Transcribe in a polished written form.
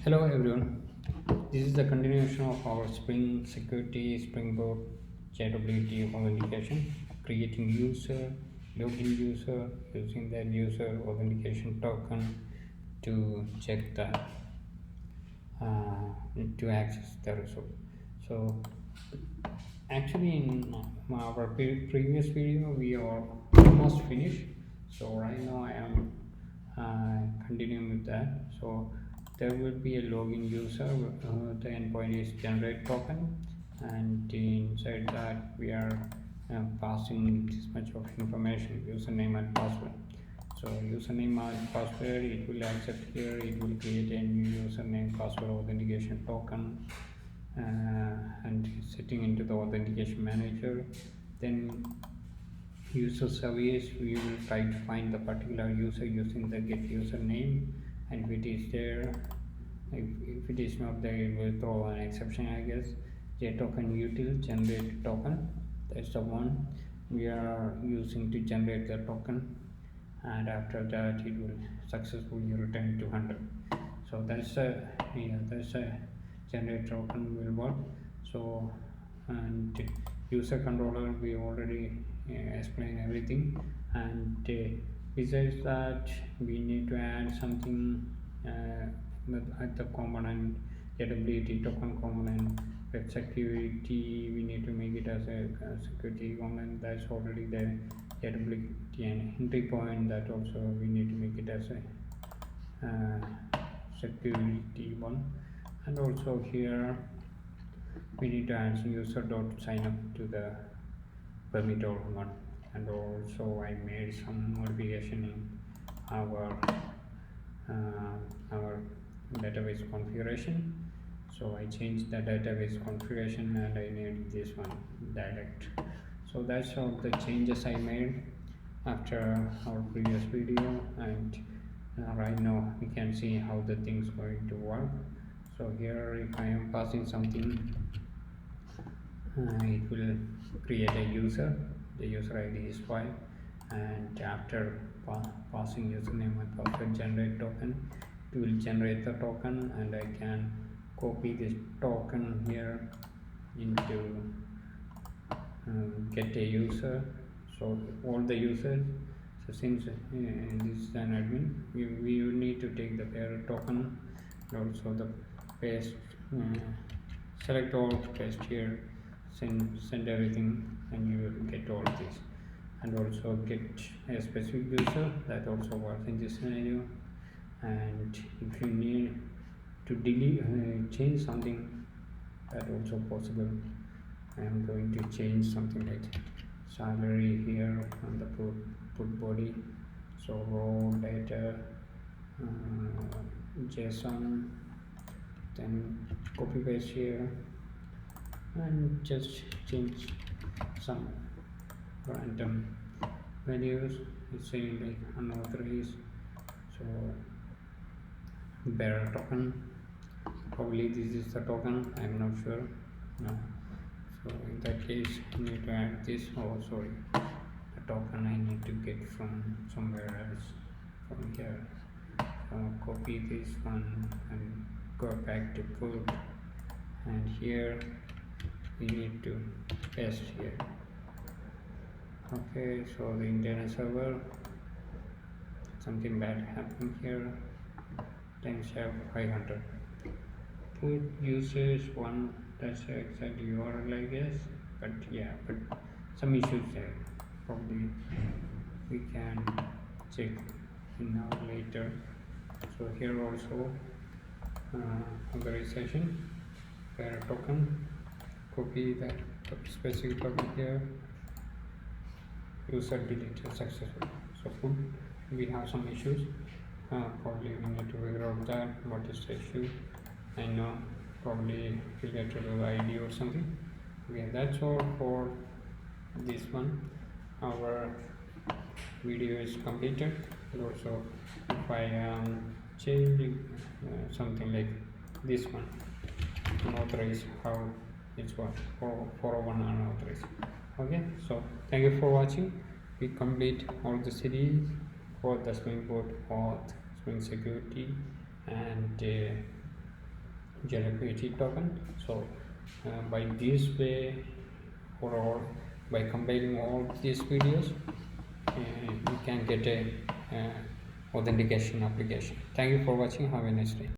Hello everyone. This is the continuation of our Spring Security Spring Boot JWT authentication, creating user, login user, using that user authentication token to check the to access the result. So actually in our previous video we are almost finished. So right now I am continuing with that. So there will be a login user. The endpoint is generate token, and inside that we are passing this much of information, username and password. So username and password, it will accept here, it will create a new username password authentication token, and setting into the authentication manager. Then user service, we will try to find the particular user using the get username, and if it is there, if it is not there, it will throw an exception, I guess. JToken util generate token, that's the one we are using to generate the token, and after that it will successfully return to 100. So that's a generate token will work. So, and user controller, we already explained everything, and besides that we need to add something at the component JWT token component. Web security, we need to make it as a security component, that's already there. JWT and entry point, that also we need to make it as a security one. And also here we need to add user dot sign up to the permit or one. And also I made some modification in our database configuration. So I changed the database configuration and I made this one direct. So that's all the changes I made after our previous video, and right now we can see how the things going to work. So here if I am passing something, it will create a user. The user ID is 5, and after passing username and password generate token, it will generate the token, and I can copy this token here into get a user. So all the users, so since this is an admin, we will need to take the parent token, and also the paste, select all, paste here, send everything, and you will get all this. And also get a specific user, that also works in this scenario. And if you need to delete change something, that also possible. I am going to change something like salary here on the put body. So raw data, JSON, then copy paste here, and just change some random values. It's saying like unauthorized, so bearer token, probably this is the token, I'm not sure. No, so in that case I need to add this. Oh sorry, the token I need to get from somewhere else, from here. So copy this one and go back to put, and here we need to paste here. Okay, so the internet server, something bad happened here, times have 500. Put users 1, that's the exact URL I guess, but yeah, but some issues there, probably we can check in our later. So here also authorization, parent token, copy that specific token here, user deleted successfully. So food, we have some issues, probably we need to figure out that what is the issue. I know, probably related to the ID or something. Okay, that's all for this one. Our video is completed. And also if I am changing something like this one, unauthorized, how it's what 401 unauthorized. Okay, so thank you for watching. We complete all the series for the Spring Boot or Spring Security, and JWT token. So by this way, or by combining all these videos, you can get a authentication application. Thank you for watching. Have a nice day.